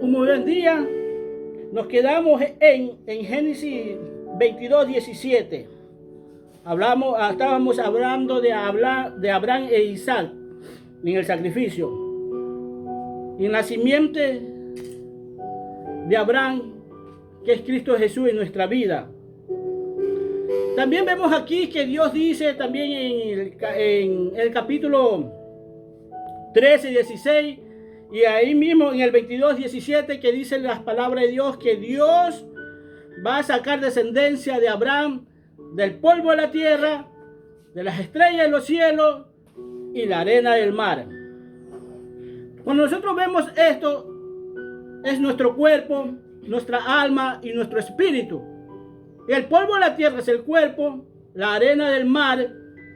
Un muy buen día. Nos quedamos en Génesis 22, 17. Estábamos hablando de Abraham e Isaac en el sacrificio. Y en la simiente de Abraham, que es Cristo Jesús en nuestra vida. También vemos aquí que Dios dice también en el capítulo 13, 16, y ahí mismo en el 22, 17, que dicen las palabras de Dios, que Dios va a sacar descendencia de Abraham del polvo de la tierra, de las estrellas de los cielos y la arena del mar. Cuando nosotros vemos esto, es nuestro cuerpo, nuestra alma y nuestro espíritu. El polvo de la tierra es el cuerpo, la arena del mar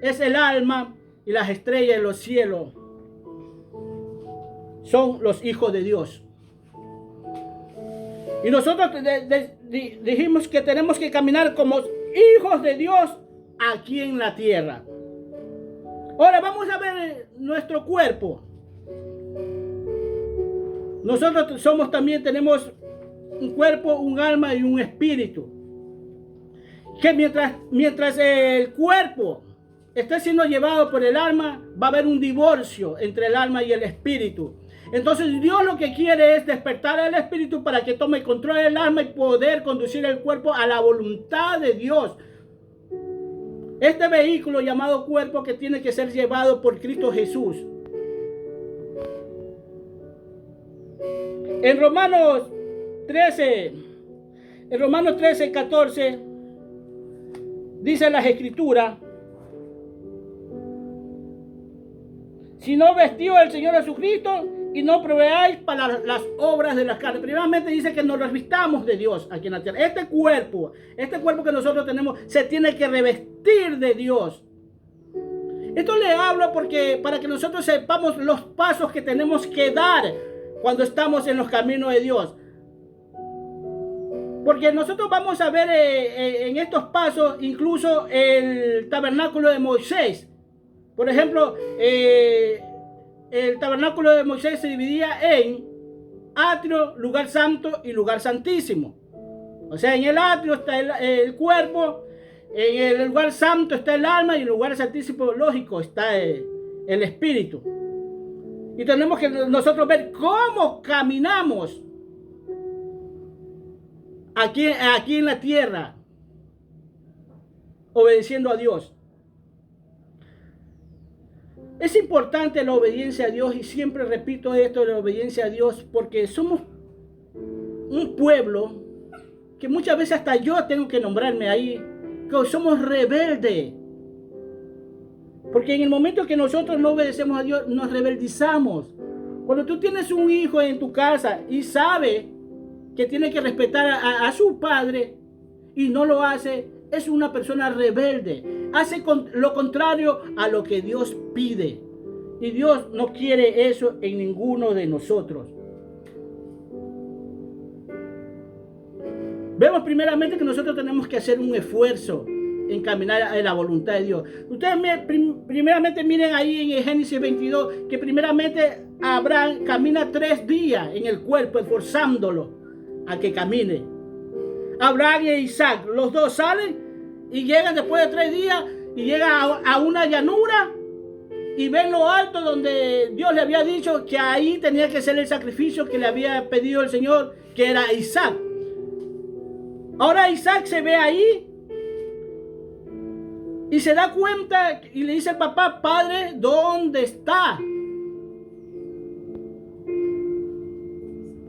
es el alma y las estrellas de los cielos son los hijos de Dios. Y nosotros dijimos que tenemos que caminar como hijos de Dios aquí en la tierra. Ahora vamos a ver nuestro cuerpo. Nosotros tenemos un cuerpo, un alma y un espíritu. Que mientras el cuerpo esté siendo llevado por el alma, va a haber un divorcio entre el alma y el espíritu. Entonces Dios lo que quiere es despertar al espíritu para que tome control del alma y poder conducir el cuerpo a la voluntad de Dios. Este vehículo llamado cuerpo que tiene que ser llevado por Cristo Jesús. En Romanos 13, 14, dice las Escrituras: si no vestió el Señor Jesucristo y no proveáis para las obras de las carnes. Primeramente dice que nos revistamos de Dios aquí en la tierra. Este cuerpo que nosotros tenemos se tiene que revestir de Dios. Esto le hablo para que nosotros sepamos los pasos que tenemos que dar cuando estamos en los caminos de Dios. Porque nosotros vamos a ver en estos pasos incluso el tabernáculo de Moisés. Por ejemplo, el tabernáculo de Moisés se dividía en atrio, lugar santo y lugar santísimo. O sea, en el atrio está el cuerpo, en el lugar santo está el alma y en el lugar santísimo, lógico, está el espíritu. Y tenemos que nosotros ver cómo caminamos aquí en la tierra, obedeciendo a Dios. Es importante la obediencia a Dios, y siempre repito esto de la obediencia a Dios, porque somos un pueblo que muchas veces hasta yo tengo que nombrarme ahí, que somos rebeldes. Porque en el momento que nosotros no obedecemos a Dios, nos rebeldizamos. Cuando tú tienes un hijo en tu casa y sabe que tiene que respetar a su padre y no lo hace, es una persona rebelde. Hace lo contrario a lo que Dios pide. Y Dios no quiere eso en ninguno de nosotros. Vemos primeramente que nosotros tenemos que hacer un esfuerzo en caminar a la voluntad de Dios. Ustedes primeramente miren ahí en el Génesis 22 que primeramente Abraham camina 3 días en el cuerpo, esforzándolo a que camine. Abraham e Isaac, los dos salen y llegan después de 3 días y llegan a una llanura y ven lo alto donde Dios le había dicho que ahí tenía que ser el sacrificio que le había pedido el Señor, que era Isaac. Ahora Isaac se ve ahí y se da cuenta y le dice al papá: padre, ¿dónde está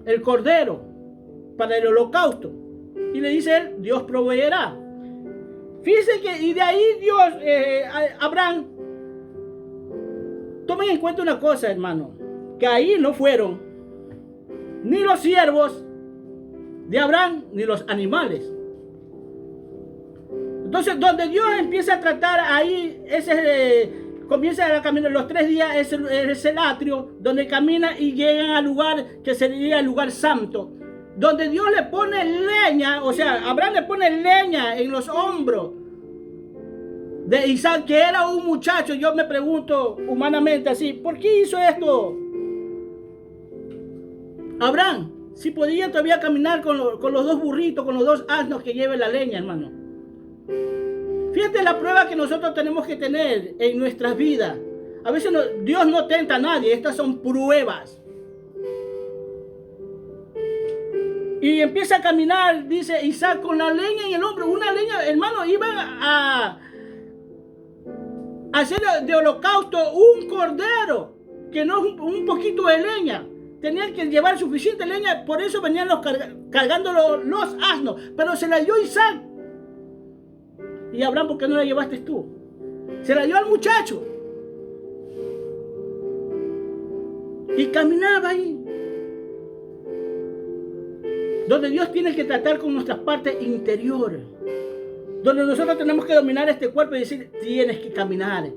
el cordero para el holocausto? Y le dice él: Dios proveerá. Fíjense que, y de ahí Dios, Abraham, tomen en cuenta una cosa, hermano, que ahí no fueron ni los siervos de Abraham ni los animales. Entonces, donde Dios empieza a tratar ahí, comienza a caminar los 3 días, es el atrio, donde camina y llegan al lugar que sería el lugar santo, donde Dios le pone leña, o sea, Abraham le pone leña en los hombros de Isaac, que era un muchacho. Yo me pregunto humanamente así, ¿por qué hizo esto Abraham? si podía todavía caminar con los dos burritos, con los dos asnos que lleve la leña, hermano. Fíjate la prueba que nosotros tenemos que tener en nuestras vidas. A veces Dios no tenta a nadie, estas son pruebas. Y empieza a caminar, dice Isaac, con la leña en el hombro. Una leña, hermano, iba a hacer de holocausto un cordero, que no es un poquito de leña. Tenían que llevar suficiente leña, por eso venían cargando los asnos. Pero se la dio Isaac. Y Abraham, ¿por qué no la llevaste tú? Se la dio al muchacho. Y caminaba ahí. Donde Dios tiene que tratar con nuestras partes interiores. Donde nosotros tenemos que dominar este cuerpo y decir, tienes que caminar.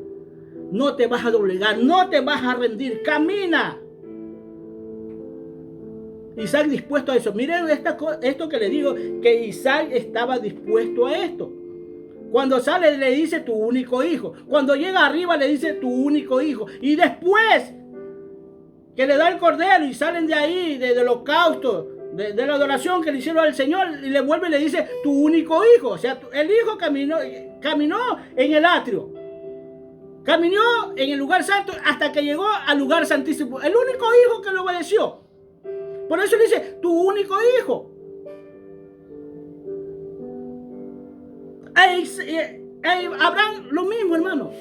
No te vas a doblegar, no te vas a rendir, camina. Isaac dispuesto a eso. Miren esto que le digo, que Isaac estaba dispuesto a esto. Cuando sale le dice tu único hijo. Cuando llega arriba le dice tu único hijo. Y después que le da el cordero y salen de ahí, del holocausto, de la adoración que le hicieron al Señor, y le vuelve y le dice tu único hijo. O sea, el hijo caminó en el atrio. Caminó en el lugar santo hasta que llegó al lugar santísimo. El único hijo que le obedeció. Por eso le dice tu único hijo. Abraham lo mismo, hermano.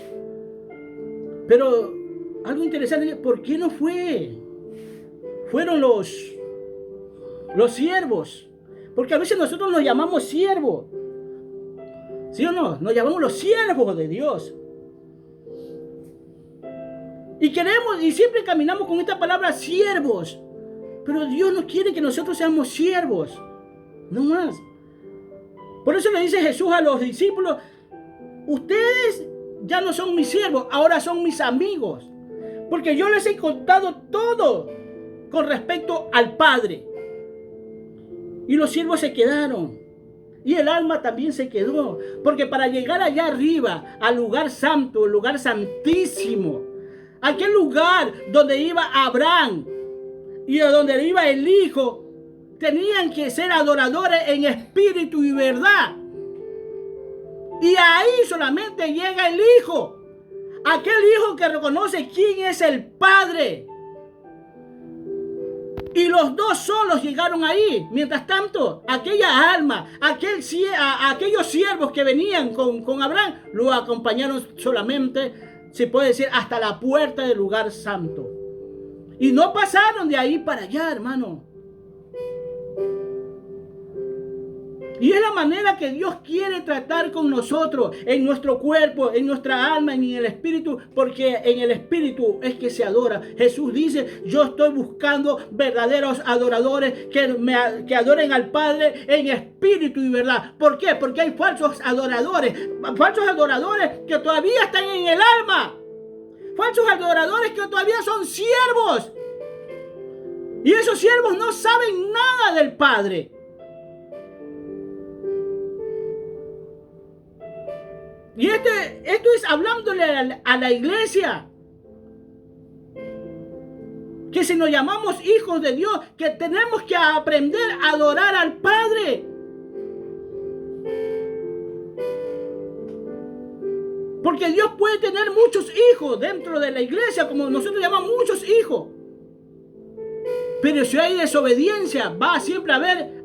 Pero algo interesante, ¿por qué no fue? Fueron los siervos. Porque a veces nosotros nos llamamos siervos. ¿Sí o no? Nos llamamos los siervos de Dios. Y queremos, y siempre caminamos con esta palabra siervos. Pero Dios no quiere que nosotros seamos siervos. No más. Por eso le dice Jesús a los discípulos, ustedes ya no son mis siervos, ahora son mis amigos. Porque yo les he contado todo con respecto al Padre. Y los siervos se quedaron. Y el alma también se quedó. Porque para llegar allá arriba, al lugar santo, el lugar santísimo, aquel lugar donde iba Abraham y a donde iba el Hijo, tenían que ser adoradores en espíritu y verdad. Y ahí solamente llega el Hijo. Aquel Hijo que reconoce quién es el Padre. Y los dos solos llegaron ahí. Mientras tanto, aquella alma, aquellos siervos que venían con Abraham, lo acompañaron solamente, se puede decir, hasta la puerta del lugar santo. Y no pasaron de ahí para allá, hermano. Y es la manera que Dios quiere tratar con nosotros, en nuestro cuerpo, en nuestra alma, en el espíritu, porque en el espíritu es que se adora. Jesús dice, yo estoy buscando verdaderos adoradores que adoren al Padre en espíritu y verdad. ¿Por qué? Porque hay falsos adoradores que todavía están en el alma. Falsos adoradores que todavía son siervos. Y esos siervos no saben nada del Padre. Y esto es hablándole a la iglesia. Que si nos llamamos hijos de Dios, que tenemos que aprender a adorar al Padre. Porque Dios puede tener muchos hijos dentro de la iglesia, como nosotros llamamos muchos hijos. Pero si hay desobediencia, va siempre a haber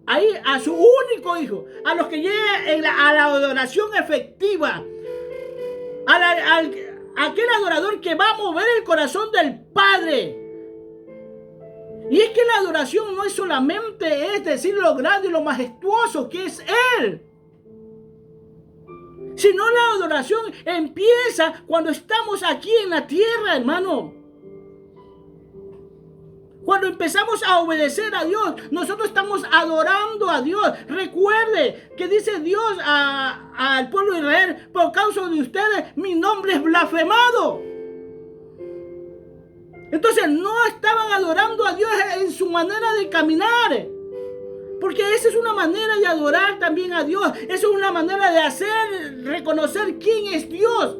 ahí a su único hijo, a los que lleguen a la adoración efectiva, aquel adorador que va a mover el corazón del Padre. Y es que la adoración no es solamente decir lo grande y lo majestuoso que es Él, sino la adoración empieza cuando estamos aquí en la tierra, hermano. Cuando empezamos a obedecer a Dios, nosotros estamos adorando a Dios. Recuerde que dice Dios al pueblo de Israel, por causa de ustedes, mi nombre es blasfemado. Entonces no estaban adorando a Dios en su manera de caminar. Porque esa es una manera de adorar también a Dios. Esa es una manera de reconocer quién es Dios.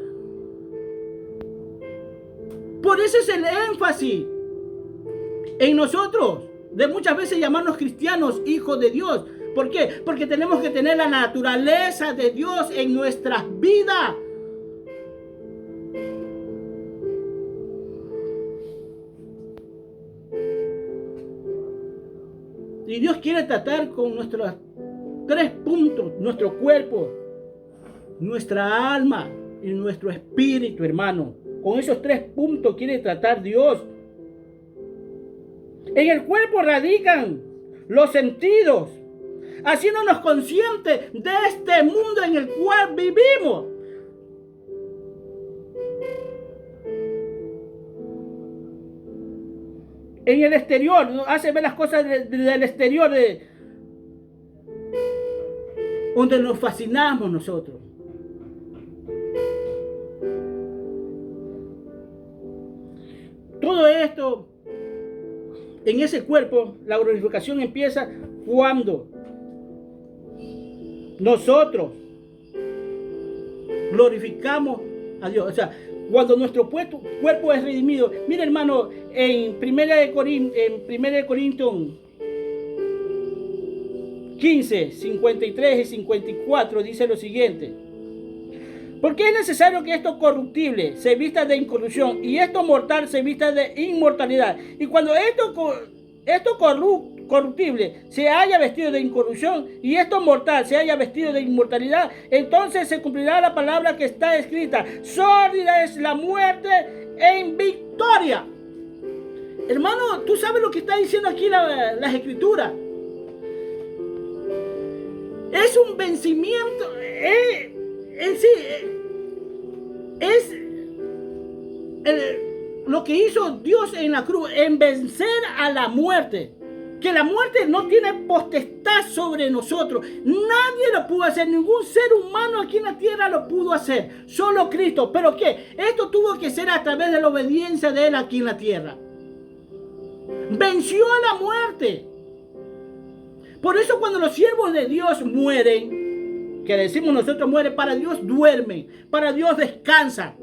Por eso es el énfasis en nosotros de muchas veces llamarnos cristianos, hijos de Dios. ¿Por qué? Porque tenemos que tener la naturaleza de Dios en nuestras vidas. Y Dios quiere tratar con nuestros 3 puntos, nuestro cuerpo, nuestra alma y nuestro espíritu, hermano. Con esos 3 puntos quiere tratar Dios. En el cuerpo radican los sentidos, haciéndonos conscientes de este mundo en el cual vivimos. En el exterior, hace ver las cosas del exterior, donde nos fascinamos nosotros. Todo esto, en ese cuerpo, la glorificación empieza cuando nosotros glorificamos a Dios. O sea, cuando nuestro cuerpo es redimido. Mira, hermano, en 1 Corintios 15, 53 y 54 dice lo siguiente: porque es necesario que esto corruptible se vista de incorrupción y esto mortal se vista de inmortalidad. Y cuando esto corruptible se haya vestido de incorrupción y esto mortal se haya vestido de inmortalidad, entonces se cumplirá la palabra que está escrita: sórdida es la muerte en victoria. Hermano, tú sabes lo que está diciendo aquí las escrituras. Es un vencimiento. En sí, es lo que hizo Dios en la cruz, en vencer a la muerte. Que la muerte no tiene potestad sobre nosotros. Nadie lo pudo hacer, ningún ser humano aquí en la tierra lo pudo hacer, solo Cristo. ¿Pero qué? Esto tuvo que ser a través de la obediencia de Él aquí en la tierra. Venció a la muerte. Por eso cuando los siervos de Dios mueren, que decimos nosotros mueren, para Dios duermen, para Dios descansan.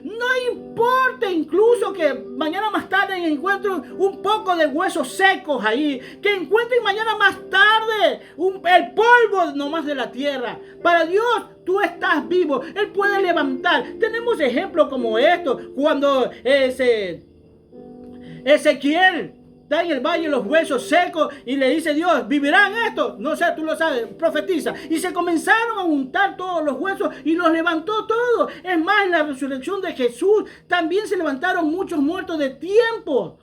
No importa incluso que mañana más tarde encuentren un poco de huesos secos ahí, que encuentren mañana más tarde el polvo nomás de la tierra. Para Dios tú estás vivo, Él puede levantar. Tenemos ejemplos como estos, cuando Ezequiel está en el valle de los huesos secos y le dice Dios: ¿vivirán estos? No sé, tú lo sabes, profetiza. Y se comenzaron a juntar todos los huesos y los levantó todos. Es más, en la resurrección de Jesús también se levantaron muchos muertos de tiempo.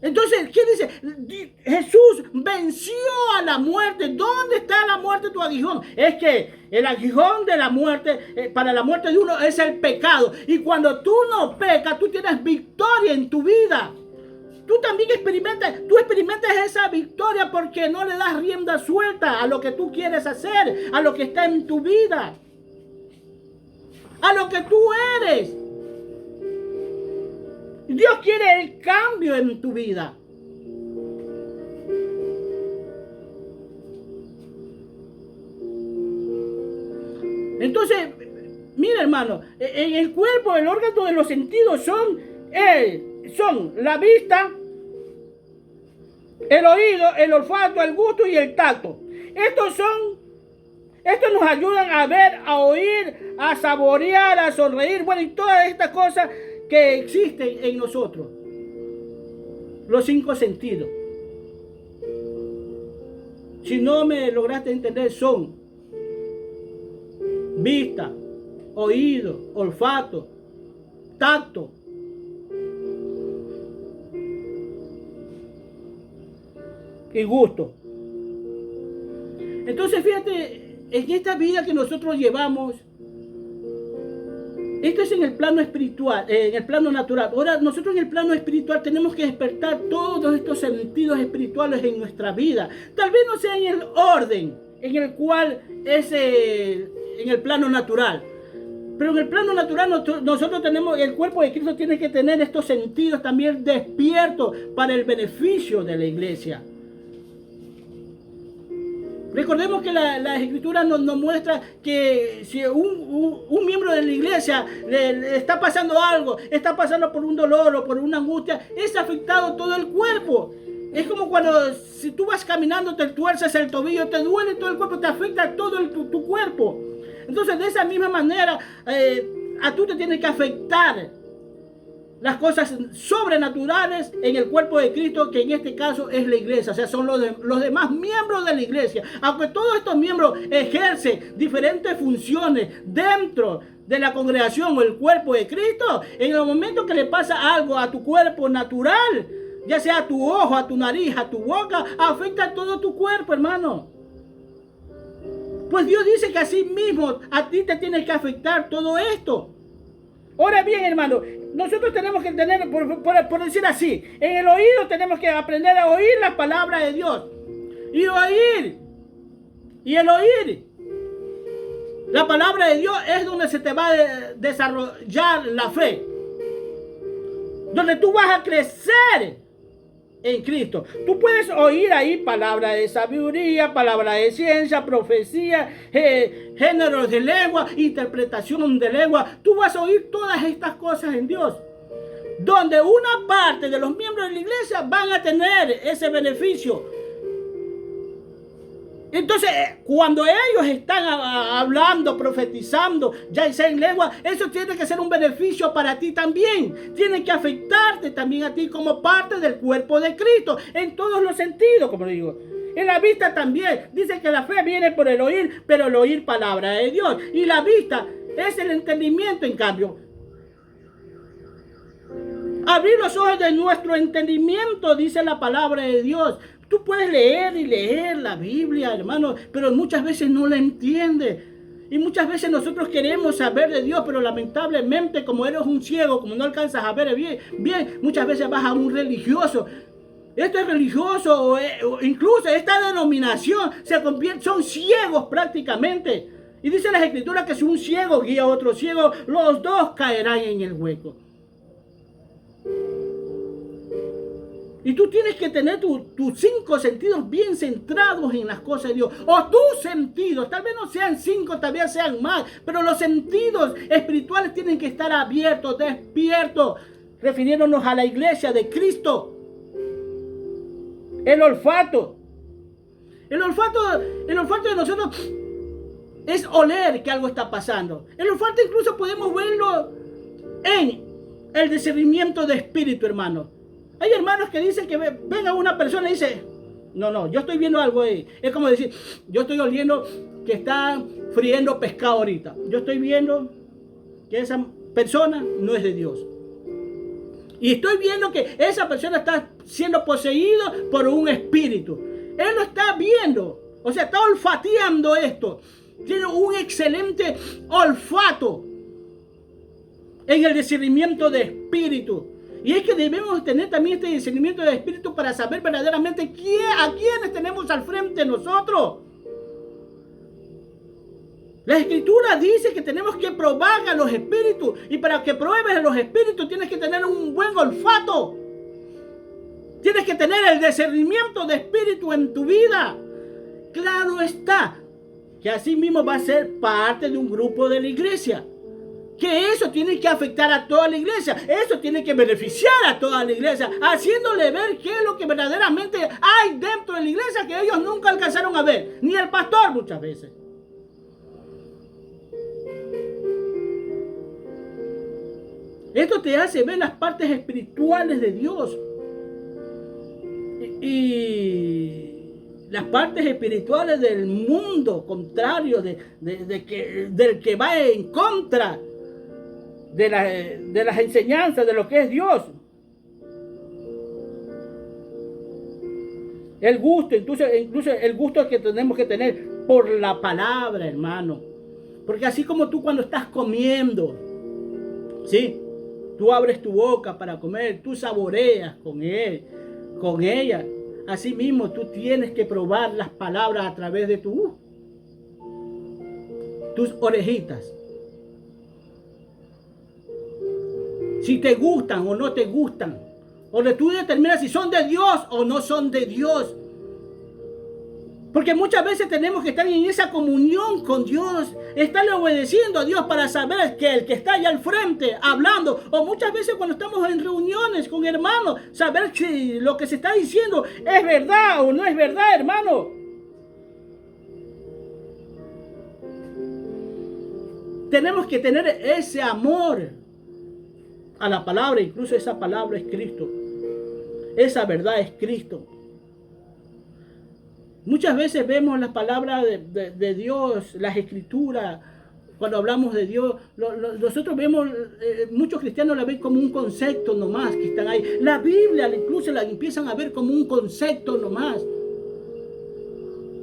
Entonces, ¿qué dice? Jesús venció a la muerte. ¿Dónde está la muerte, tu aguijón? Es que el aguijón de la muerte, para la muerte de uno, es el pecado. Y cuando tú no pecas, tú tienes victoria en tu vida. Tú también experimentas esa victoria porque no le das rienda suelta a lo que tú quieres hacer, a lo que está en tu vida, a lo que tú eres. Dios quiere el cambio en tu vida. Entonces, mira, hermano, en el cuerpo, el órgano de los sentidos son la vista, el oído, el olfato, el gusto y el tacto. Estos nos ayudan a ver, a oír, a saborear, a sonreír, bueno, y todas estas cosas que existen en nosotros. Los 5 sentidos. Si no me lograste entender, son vista, oído, olfato, tacto. Y gusto. Entonces, fíjate, en esta vida que nosotros llevamos, esto es en el plano espiritual, en el plano natural. Ahora, nosotros en el plano espiritual tenemos que despertar todos estos sentidos espirituales en nuestra vida. Tal vez no sea en el orden en el cual es en el plano natural. Pero en el plano natural nosotros tenemos, el cuerpo de Cristo tiene que tener estos sentidos también despiertos para el beneficio de la iglesia. Recordemos que la Escritura nos muestra que si un miembro de la iglesia le está pasando algo, está pasando por un dolor o por una angustia, es afectado todo el cuerpo. Es como cuando si tú vas caminando, te tuerces el tobillo, te duele todo el cuerpo, te afecta todo tu cuerpo. Entonces, de esa misma manera, a tú te tienes que afectar las cosas sobrenaturales en el cuerpo de Cristo, que en este caso es la iglesia, o sea, son los demás miembros de la iglesia. Aunque todos estos miembros ejercen diferentes funciones dentro de la congregación o el cuerpo de Cristo, en el momento que le pasa algo a tu cuerpo natural, ya sea a tu ojo, a tu nariz, a tu boca, afecta a todo tu cuerpo, hermano. Pues Dios dice que así mismo a ti te tiene que afectar todo esto. Ahora bien, hermano, nosotros tenemos que tener, por decir así, en el oído tenemos que aprender a oír la palabra de Dios. Y oír. Y el oír la palabra de Dios es donde se te va a desarrollar la fe. Donde tú vas a crecer en Cristo. Tú puedes oír ahí palabras de sabiduría, palabras de ciencia, profecía, géneros de lengua, interpretación de lengua. Tú vas a oír todas estas cosas en Dios, donde una parte de los miembros de la iglesia van a tener ese beneficio. Entonces, cuando ellos están hablando, profetizando, ya sea en lengua, eso tiene que ser un beneficio para ti también. Tiene que afectarte también a ti como parte del cuerpo de Cristo, en todos los sentidos, como digo. En la vista también. Dice que la fe viene por el oír, pero el oír palabra de Dios. Y la vista es el entendimiento, en cambio. Abrir los ojos de nuestro entendimiento, dice la palabra de Dios. Tú puedes leer y leer la Biblia, hermano, pero muchas veces no la entiendes. Y muchas veces nosotros queremos saber de Dios, pero lamentablemente, como eres un ciego, como no alcanzas a ver bien, muchas veces vas a un religioso. Este religioso, o incluso esta denominación, son ciegos prácticamente. Y dice las Escrituras que si un ciego guía a otro ciego, los dos caerán en el hueco. Y tú tienes que tener tus 5 sentidos bien centrados en las cosas de Dios. O tus sentidos, tal vez no sean 5, tal vez sean más. Pero los sentidos espirituales tienen que estar abiertos, despiertos. Refiriéndonos a la iglesia de Cristo. El olfato. El olfato de nosotros es oler que algo está pasando. El olfato incluso podemos verlo en el discernimiento de espíritu, hermano. Hay hermanos que dicen que venga una persona y dice, no, yo estoy viendo algo ahí. Es como decir, yo estoy oliendo que está friendo pescado ahorita. Yo estoy viendo que esa persona no es de Dios. Y estoy viendo que esa persona está siendo poseída por un espíritu. Él lo está viendo. O sea, está olfateando esto. Tiene un excelente olfato en el discernimiento de espíritu. Y es que debemos tener también este discernimiento de espíritu para saber verdaderamente a quiénes tenemos al frente nosotros. La Escritura dice que tenemos que probar a los espíritus. Y para que pruebes a los espíritus tienes que tener un buen olfato. Tienes que tener el discernimiento de espíritu en tu vida. Claro está que así mismo va a ser parte de un grupo de la iglesia. Que eso tiene que afectar a toda la iglesia. Eso tiene que beneficiar a toda la iglesia. Haciéndole ver qué es lo que verdaderamente hay dentro de la iglesia que ellos nunca alcanzaron a ver. Ni el pastor muchas veces. Esto te hace ver las partes espirituales de Dios. Y las partes espirituales del mundo contrario, del que va en contra de las enseñanzas de lo que es Dios. El gusto, incluso el gusto que tenemos que tener por la palabra, hermano. Porque así como tú cuando estás comiendo, ¿sí? Tú abres tu boca para comer, tú saboreas con ella. Así mismo tú tienes que probar las palabras a través de tus orejitas. Si te gustan o no te gustan. O tú determinas si son de Dios o no son de Dios. Porque muchas veces tenemos que estar en esa comunión con Dios, estarle obedeciendo a Dios para saber que el que está allá al frente hablando, o muchas veces cuando estamos en reuniones con hermanos, saber si lo que se está diciendo es verdad o no es verdad, hermano. Tenemos que tener ese amor a la palabra, incluso esa palabra es Cristo. Esa verdad es Cristo. Muchas veces vemos las palabras de Dios, las escrituras, cuando hablamos de Dios, nosotros vemos, muchos cristianos la ven como un concepto nomás que están ahí. La Biblia incluso la empiezan a ver como un concepto nomás.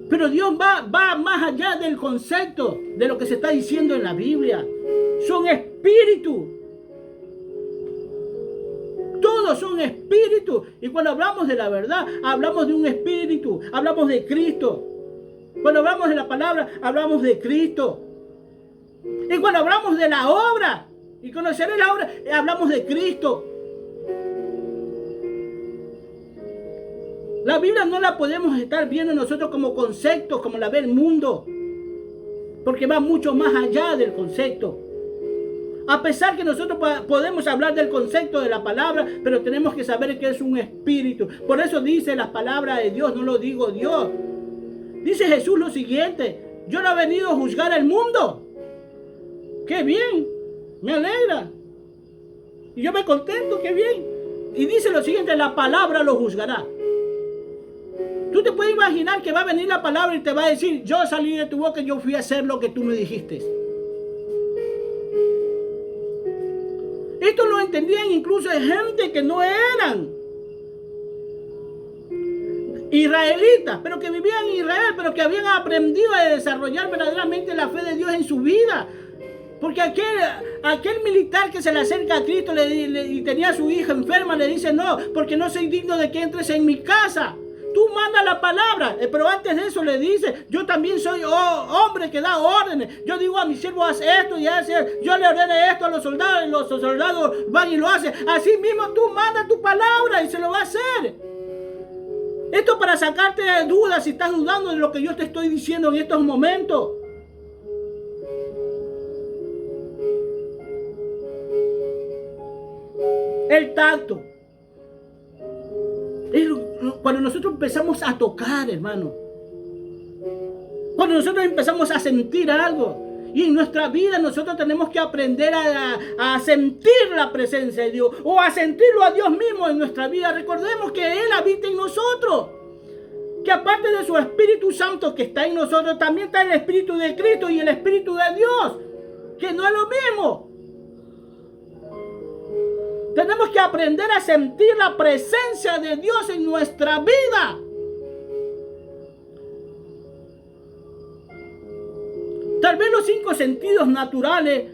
Pero Dios va más allá del concepto de lo que se está diciendo en la Biblia. Son espíritus. Todos son espíritus. Y cuando hablamos de la verdad, hablamos de un espíritu. Hablamos de Cristo. Cuando hablamos de la palabra, hablamos de Cristo. Y cuando hablamos de la obra, y conoceré la obra, hablamos de Cristo. La Biblia no la podemos estar viendo nosotros como conceptos, como la ve el mundo. Porque va mucho más allá del concepto. A pesar que nosotros podemos hablar del concepto de la palabra, pero tenemos que saber que es un espíritu. Por eso dice las palabras de Dios, no lo digo Dios. Dice Jesús lo siguiente: yo no he venido a juzgar al mundo. ¡Qué bien! Me alegra. Y yo me contento, ¡qué bien! Y dice lo siguiente: la palabra lo juzgará. Tú te puedes imaginar que va a venir la palabra y te va a decir: yo salí de tu boca y yo fui a hacer lo que tú me dijiste. Esto lo entendían incluso de gente que no eran israelitas, pero que vivían en Israel, pero que habían aprendido a desarrollar verdaderamente la fe de Dios en su vida. Porque aquel militar que se le acerca a Cristo y tenía a su hija enferma, le dice: no, porque no soy digno de que entres en mi casa. Tú mandas la palabra, pero antes de eso le dice: yo también soy hombre que da órdenes. Yo digo a mi siervo: haz esto y haz esto. Yo le ordene esto a los soldados y los soldados van y lo hacen. Así mismo tú mandas tu palabra y se lo va a hacer. Esto para sacarte de dudas si estás dudando de lo que yo te estoy diciendo en estos momentos. El tacto. Cuando nosotros empezamos a tocar, hermano. Cuando nosotros empezamos a sentir algo. Y en nuestra vida nosotros tenemos que aprender a sentir la presencia de Dios. O a sentirlo a Dios mismo en nuestra vida. Recordemos que Él habita en nosotros. Que aparte de su Espíritu Santo que está en nosotros, también está el Espíritu de Cristo y el Espíritu de Dios. Que no es lo mismo. Tenemos que aprender a sentir la presencia de Dios en nuestra vida. Tal vez los 5 sentidos naturales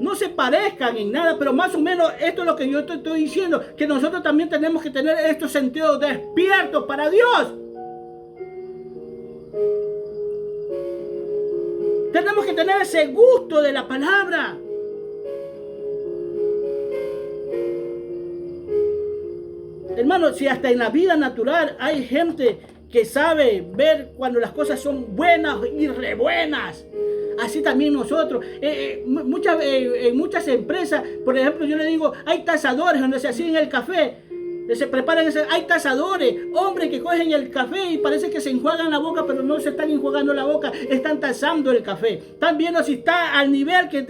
no se parezcan en nada, pero más o menos esto es lo que yo te estoy diciendo, que nosotros también tenemos que tener estos sentidos despiertos para Dios. Tenemos que tener ese gusto de la palabra. Hermano, si hasta en la vida natural hay gente que sabe ver cuando las cosas son buenas y re buenas. Así también nosotros. En muchas empresas, por ejemplo, yo le digo, hay tasadores donde se hacen el café. Se preparan, hay tasadores, hombres que cogen el café y parece que se enjuagan la boca, pero no se están enjuagando la boca, están tasando el café. Están viendo si está al nivel que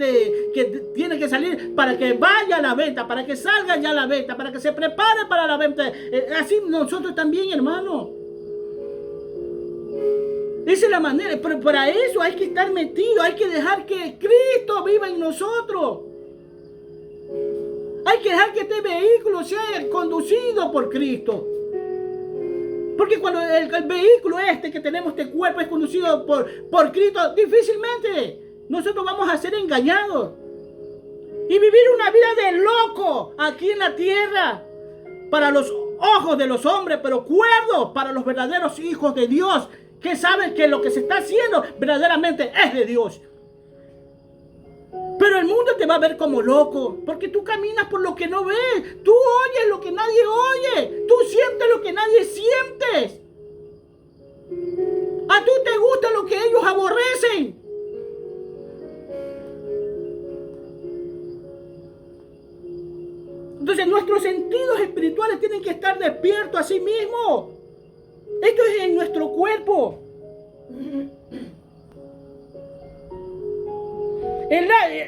tiene que salir para que vaya a la venta, para que salga ya a la venta, para que se prepare para la venta. Así nosotros también, hermano. Esa es la manera, pero para eso hay que estar metido, hay que dejar que Cristo viva en nosotros. Hay que dejar que este vehículo sea conducido por Cristo. Porque cuando el vehículo que tenemos, este cuerpo, es conducido por Cristo, difícilmente nosotros vamos a ser engañados. Y vivir una vida de loco aquí en la tierra, para los ojos de los hombres, pero cuerdos para los verdaderos hijos de Dios, que saben que lo que se está haciendo verdaderamente es de Dios. Pero el mundo te va a ver como loco, porque tú caminas por lo que no ves, tú oyes lo que nadie oye, tú sientes lo que nadie siente. A tú despierto a sí mismo. Esto es en nuestro cuerpo.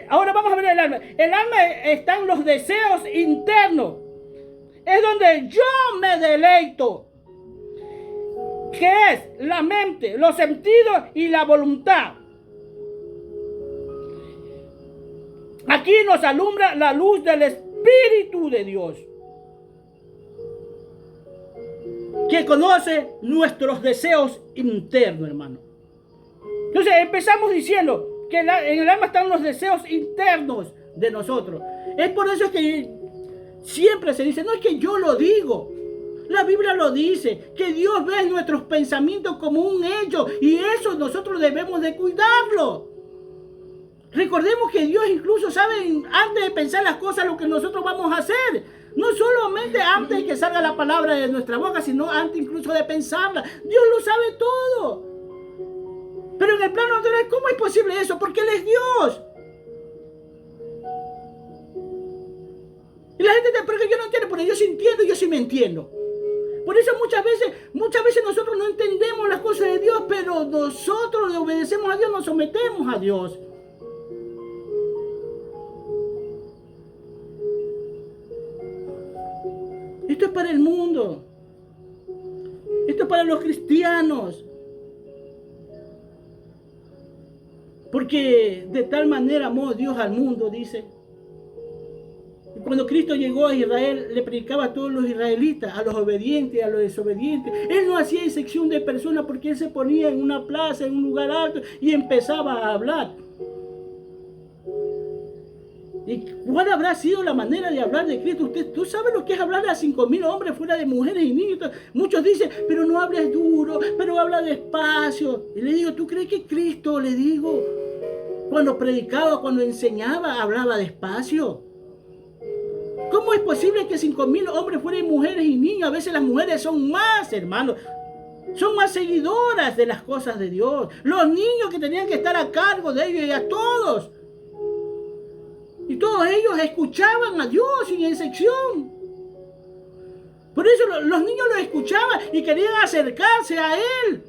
Ahora vamos a ver el alma. El alma está en los deseos internos. Es donde yo me deleito. Que es la mente, los sentidos y la voluntad. Aquí nos alumbra la luz del Espíritu de Dios, que conoce nuestros deseos internos, hermano. Entonces empezamos diciendo que en el alma están los deseos internos de nosotros. Es por eso que siempre se dice, no es que yo lo digo, la Biblia lo dice, que Dios ve nuestros pensamientos como un hecho, y eso nosotros debemos de cuidarlo. Recordemos que Dios incluso sabe antes de pensar las cosas lo que nosotros vamos a hacer. No solamente antes de que salga la palabra de nuestra boca, sino antes incluso de pensarla. Dios lo sabe todo. Pero en el plano natural, ¿cómo es posible eso? Porque Él es Dios. Y la gente dice, pero que yo no entiendo, pero yo sí entiendo, yo sí me entiendo. Por eso muchas veces nosotros no entendemos las cosas de Dios, pero nosotros le obedecemos a Dios, nos sometemos a Dios. Esto es para el mundo. Esto es para los cristianos. Porque de tal manera amó Dios al mundo, dice. Y cuando Cristo llegó a Israel, le predicaba a todos los israelitas, a los obedientes, a los desobedientes. Él no hacía excepción de personas porque Él se ponía en una plaza, en un lugar alto y empezaba a hablar. ¿Y cuál habrá sido la manera de hablar de Cristo? ¿Tú sabes lo que es hablar a 5,000 hombres fuera de mujeres y niños? Muchos dicen, pero no hables duro, pero habla despacio. Y le digo, ¿tú crees que Cristo, le digo, cuando predicaba, cuando enseñaba, hablaba despacio? ¿Cómo es posible que 5,000 hombres fuera de mujeres y niños? A veces las mujeres son más, hermanos. Son más seguidoras de las cosas de Dios. Los niños que tenían que estar a cargo de ellos y a todos. Y todos ellos escuchaban a Dios sin excepción. Por eso los niños lo escuchaban y querían acercarse a Él.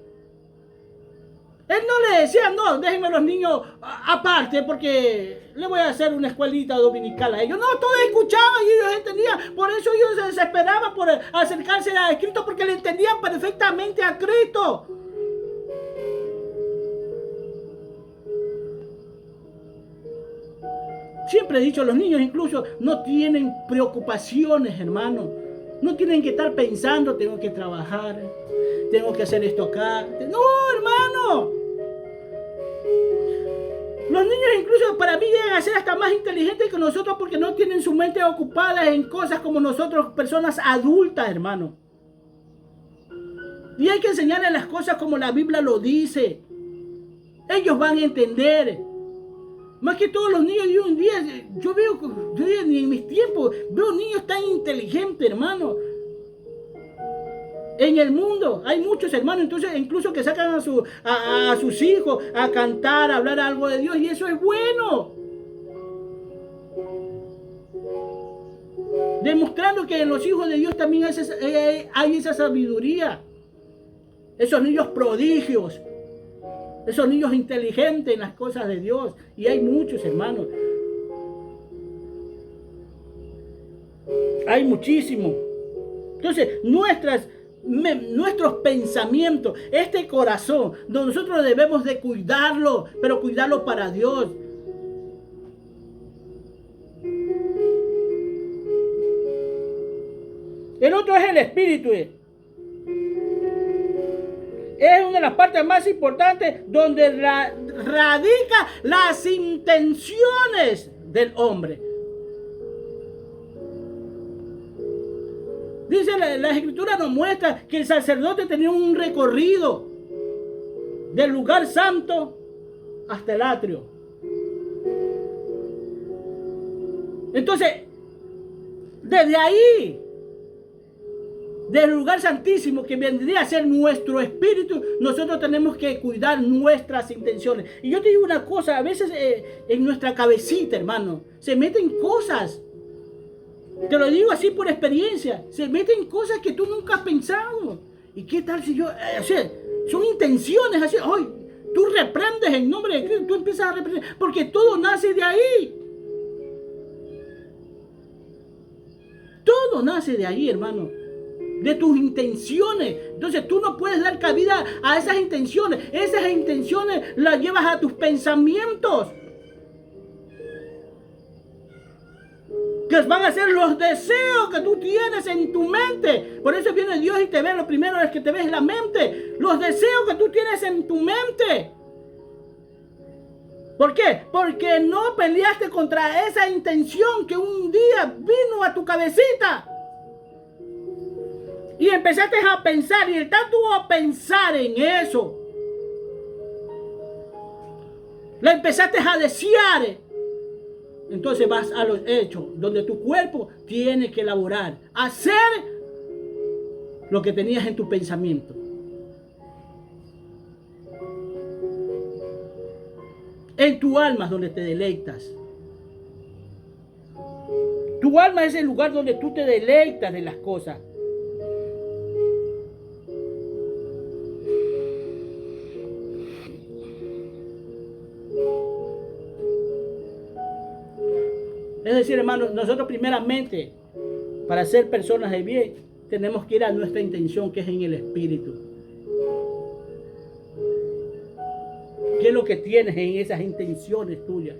Él no le decía, no, déjenme los niños aparte porque le voy a hacer una escuelita dominical a ellos. No, todos escuchaban y ellos entendían. Por eso ellos se desesperaban por acercarse a Cristo, porque le entendían perfectamente a Cristo. Siempre he dicho, los niños incluso no tienen preocupaciones, hermano. No tienen que estar pensando, tengo que trabajar, tengo que hacer esto acá. No, hermano. Los niños incluso para mí llegan a ser hasta más inteligentes que nosotros porque no tienen su mente ocupada en cosas como nosotros, personas adultas, hermano. Y hay que enseñarles las cosas como la Biblia lo dice. Ellos van a entender. Más que todos los niños de hoy en día, yo ni en mis tiempos, veo niños tan inteligentes, hermano. En el mundo hay muchos hermanos, entonces incluso que sacan a sus hijos a cantar, a hablar algo de Dios, y eso es bueno. Demostrando que en los hijos de Dios también hay esa sabiduría. Esos niños prodigios. Esos niños inteligentes en las cosas de Dios. Y hay muchos, hermanos. Hay muchísimos. Entonces, nuestros pensamientos, este corazón, nosotros debemos de cuidarlo, pero cuidarlo para Dios. El otro es el espíritu. Es una de las partes más importantes donde radica las intenciones del hombre. Dice la Escritura nos muestra que el sacerdote tenía un recorrido del lugar santo hasta el atrio. Entonces, desde ahí, del lugar santísimo que vendría a ser nuestro espíritu, nosotros tenemos que cuidar nuestras intenciones. Y yo te digo una cosa, a veces en nuestra cabecita, hermano, se meten cosas. Te lo digo así por experiencia. Se meten cosas que tú nunca has pensado. ¿Y qué tal si yo... o sea, son intenciones así. Hoy tú reprendes en nombre de Cristo. Tú empiezas a reprender. Porque todo nace de ahí. Todo nace de ahí, hermano. De tus intenciones. Entonces tú no puedes dar cabida a esas intenciones. Esas intenciones las llevas a tus pensamientos, que van a ser los deseos que tú tienes en tu mente. Por eso viene Dios y te ve. Lo primero es que te ves en la mente. Los deseos que tú tienes en tu mente. ¿Por qué? Porque no peleaste contra esa intención que un día vino a tu cabecita. Y empezaste a pensar, y el tanto a pensar en eso, la empezaste a desear. Entonces vas a los hechos, donde tu cuerpo tiene que elaborar, hacer lo que tenías en tu pensamiento. En tu alma es donde te deleitas. Tu alma es el lugar donde tú te deleitas de las cosas. Es decir, hermanos, nosotros primeramente, para ser personas de bien, tenemos que ir a nuestra intención, que es en el Espíritu. ¿Qué es lo que tienes en esas intenciones tuyas?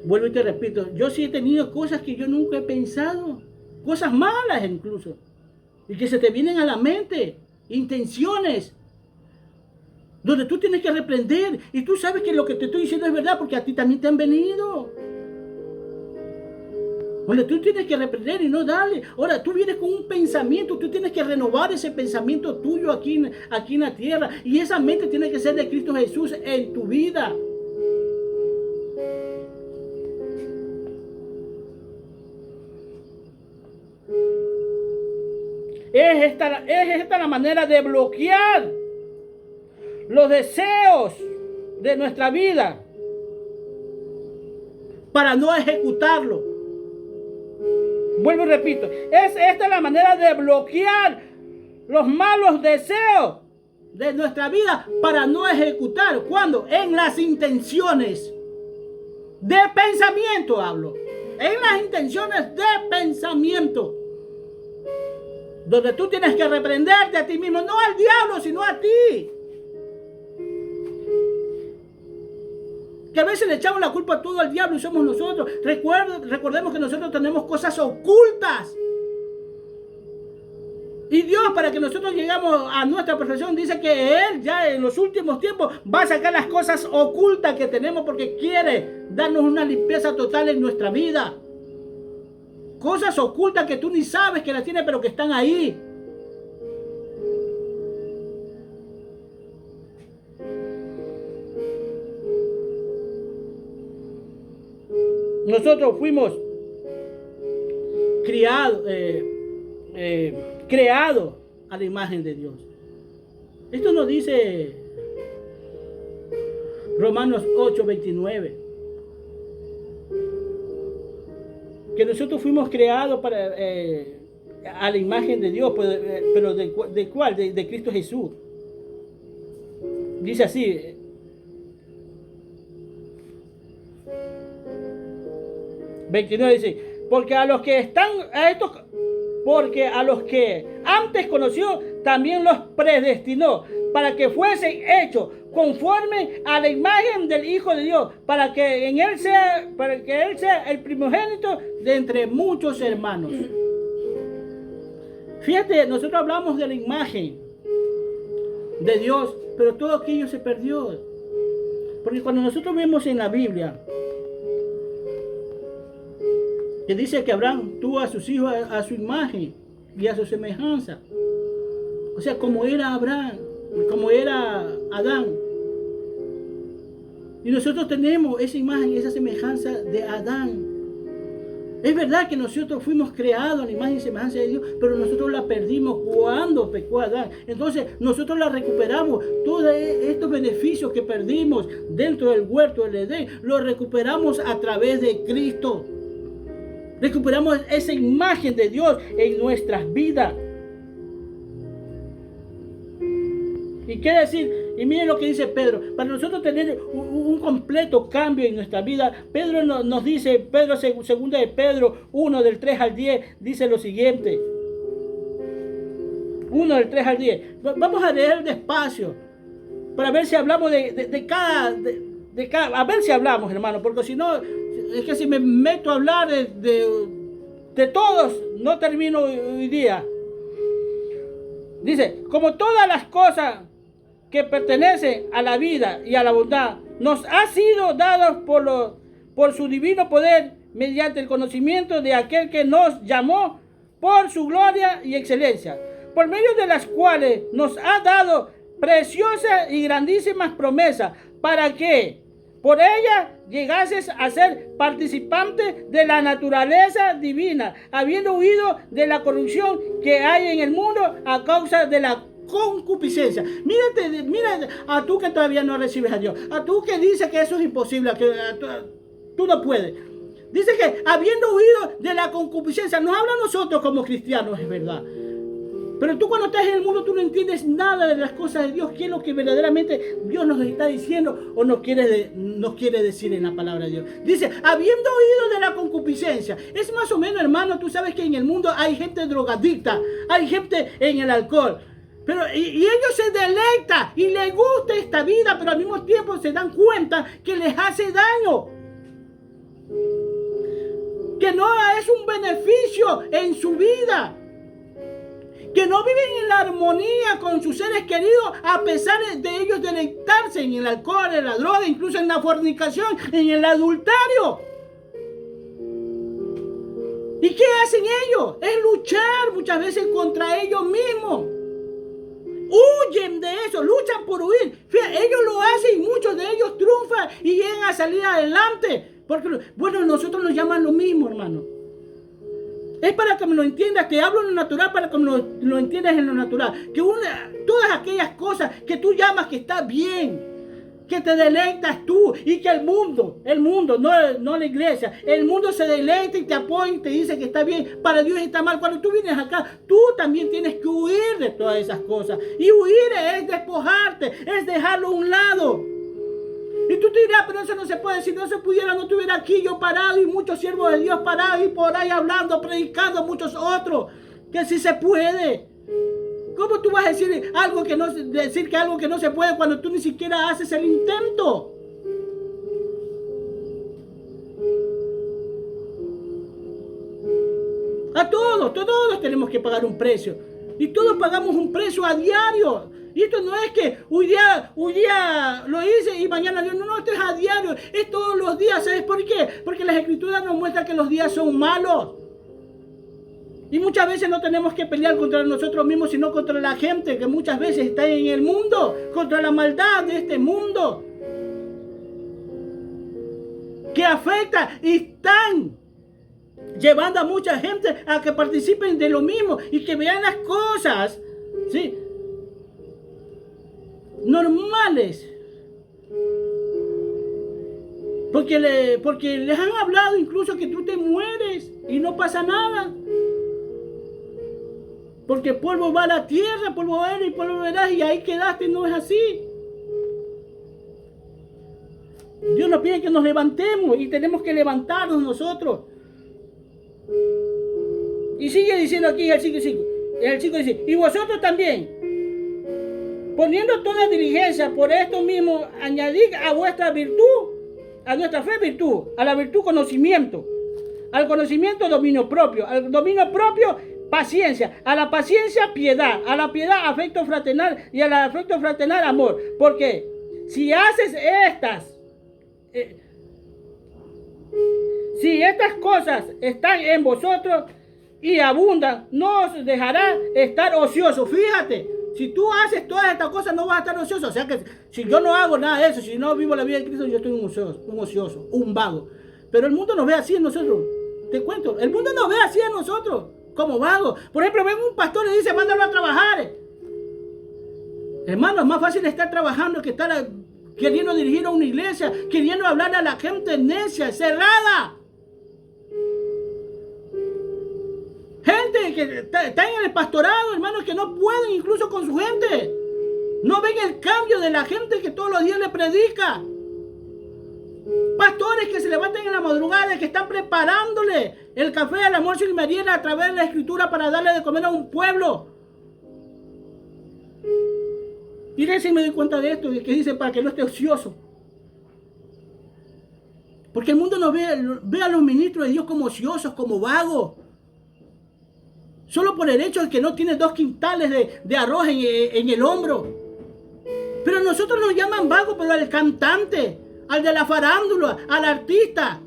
Vuelvo y te repito, yo sí he tenido cosas que yo nunca he pensado, cosas malas incluso, y que se te vienen a la mente, intenciones, donde tú tienes que reprender, y tú sabes que lo que te estoy diciendo es verdad, porque a ti también te han venido. Donde tú tienes que reprender y no darle. Ahora, tú vienes con un pensamiento, tú tienes que renovar ese pensamiento tuyo aquí en la tierra, y esa mente tiene que ser de Cristo Jesús en tu vida. Es esta la manera de bloquear los deseos de nuestra vida para no ejecutarlo. Vuelvo y repito, esta es la manera de bloquear los malos deseos de nuestra vida para no ejecutar. ¿Cuándo? En las intenciones de pensamiento hablo. En las intenciones de pensamiento. Donde tú tienes que reprenderte a ti mismo, no al diablo, sino a ti. Que a veces le echamos la culpa a todo al diablo y somos nosotros. Recordemos que nosotros tenemos cosas ocultas. Y Dios, para que nosotros llegamos a nuestra perfección, dice que Él ya en los últimos tiempos va a sacar las cosas ocultas que tenemos, porque quiere darnos una limpieza total en nuestra vida. Cosas ocultas que tú ni sabes que las tienes, pero que están ahí. Nosotros fuimos creados a la imagen de Dios. Esto nos dice Romanos 8:29. Que nosotros fuimos creados a la imagen de Dios, pero ¿de cuál? De Cristo Jesús. Dice así. Dice, porque a los que antes conoció, también los predestinó para que fuesen hechos conforme a la imagen del Hijo de Dios, para que Él sea el primogénito de entre muchos hermanos. Fíjate, nosotros hablamos de la imagen de Dios, pero todo aquello se perdió. Porque cuando nosotros vemos en la Biblia que dice que Abraham tuvo a sus hijos a su imagen y a su semejanza. O sea, como era Abraham, como era Adán. Y nosotros tenemos esa imagen y esa semejanza de Adán. Es verdad que nosotros fuimos creados a la imagen y semejanza de Dios, pero nosotros la perdimos cuando pecó Adán. Entonces nosotros la recuperamos. Todos estos beneficios que perdimos dentro del huerto del Edén, los recuperamos a través de Cristo. Recuperamos esa imagen de Dios en nuestras vidas. ¿Y qué decir? Y miren lo que dice Pedro. Para nosotros tener un completo cambio en nuestra vida, Pedro nos dice, segunda de Pedro 1 del 3 al 10, dice lo siguiente. 1 del 3 al 10. Vamos a leer despacio para ver si hablamos de cada, a ver si hablamos, hermano, porque si no, es que si me meto a hablar de todos, no termino hoy día. Dice, como todas las cosas que pertenecen a la vida y a la bondad, nos ha sido dados por su divino poder, mediante el conocimiento de aquel que nos llamó por su gloria y excelencia, por medio de las cuales nos ha dado preciosas y grandísimas promesas, para que por ellas llegases a ser participante de la naturaleza divina, habiendo huido de la corrupción que hay en el mundo a causa de la concupiscencia. Mírate a tú que todavía no recibes a Dios, a tú que dices que eso es imposible, que tú no puedes. Dice que habiendo huido de la concupiscencia, nos habla a nosotros como cristianos, es verdad. Pero tú cuando estás en el mundo, tú no entiendes nada de las cosas de Dios. ¿Qué es lo que verdaderamente Dios nos está diciendo o nos quiere decir en la palabra de Dios? Dice, habiendo huido de la concupiscencia. Es más o menos, hermano, tú sabes que en el mundo hay gente drogadicta, hay gente en el alcohol. Pero, y ellos se deleitan y les gusta esta vida, pero al mismo tiempo se dan cuenta que les hace daño. Que no es un beneficio en su vida. Que no viven en la armonía con sus seres queridos, a pesar de ellos deleitarse en el alcohol, en la droga, incluso en la fornicación, en el adulterio. ¿Y qué hacen ellos? Es luchar muchas veces contra ellos mismos. Huyen de eso, luchan por huir. Fíjate, ellos lo hacen y muchos de ellos triunfan y llegan a salir adelante. Porque, bueno, nosotros nos llaman lo mismo, hermano. Es para que me lo entiendas, te hablo en lo natural para que me lo entiendas en lo natural. Que todas aquellas cosas que tú llamas que está bien, que te deleitas tú y que el mundo, no la iglesia, el mundo se deleita y te apoya y te dice que está bien, para Dios está mal. Cuando tú vienes acá, tú también tienes que huir de todas esas cosas. Y huir es despojarte, es dejarlo a un lado. Y tú te dirás, pero eso no se puede. Si no se pudiera, no estuviera aquí yo parado y muchos siervos de Dios parados y por ahí hablando, predicando, muchos otros. Que sí se puede. ¿Cómo tú vas a decir algo que no se puede cuando tú ni siquiera haces el intento? A todos tenemos que pagar un precio. Y todos pagamos un precio a diario. Y esto no es que hoy día lo hice y mañana Dios. No, esto es a diario. Es todos los días. ¿Sabes por qué? Porque las Escrituras nos muestran que los días son malos. Y muchas veces no tenemos que pelear contra nosotros mismos, sino contra la gente que muchas veces está en el mundo. Contra la maldad de este mundo. Que afecta y están llevando a mucha gente a que participen de lo mismo y que vean las cosas, ¿sí?, normales, porque les han hablado incluso que tú te mueres y no pasa nada, porque polvo va a la tierra, polvo eres y polvo verás, y ahí quedaste. No es así. Dios nos pide que nos levantemos y tenemos que levantarnos nosotros. Y sigue diciendo aquí el 5 dice, y vosotros también, poniendo toda diligencia por esto mismo, añadid a vuestra virtud, a nuestra fe virtud, a la virtud conocimiento, al conocimiento dominio propio, al dominio propio paciencia, a la paciencia piedad, a la piedad afecto fraternal y al afecto fraternal amor. Porque si haces si estas cosas están en vosotros y abundan, no os dejará estar ocioso. Fíjate. Si tú haces todas estas cosas, no vas a estar ocioso. O sea que si yo no hago nada de eso, si no vivo la vida de Cristo, yo estoy un ocioso, un vago. Pero el mundo nos ve así en nosotros. Te cuento, el mundo nos ve así en nosotros, como vagos. Por ejemplo, ven un pastor y le dice, mándalo a trabajar. Hermano, es más fácil estar trabajando que estar queriendo dirigir a una iglesia, queriendo hablar a la gente necia, cerrada. que están en el pastorado, hermanos, que no pueden incluso con su gente. No ven el cambio de la gente que todos los días le predica. Pastores que se levantan en la madrugada, que están preparándole el café, el almuerzo y la merienda a través de la escritura para darle de comer a un pueblo. Y recién me doy cuenta de esto, que dice para que no esté ocioso. Porque el mundo no ve a los ministros de Dios como ociosos, como vagos. Solo por el hecho de que no tiene 2 quintales de arroz en el hombro. Pero nosotros nos llaman vagos, pero al cantante, al de la farándula, al artista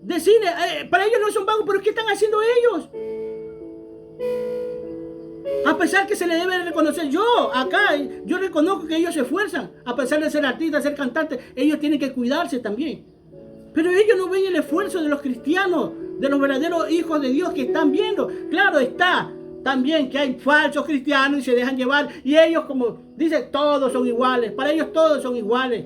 de cine, para ellos no son vagos, pero ¿qué están haciendo ellos? A pesar que se le debe reconocer, yo reconozco que ellos se esfuerzan, a pesar de ser artistas, ser cantantes, ellos tienen que cuidarse también. Pero ellos no ven el esfuerzo de los cristianos, de los verdaderos hijos de Dios que están viendo. Claro está también que hay falsos cristianos y se dejan llevar, y ellos, como dice, todos son iguales, para ellos todos son iguales.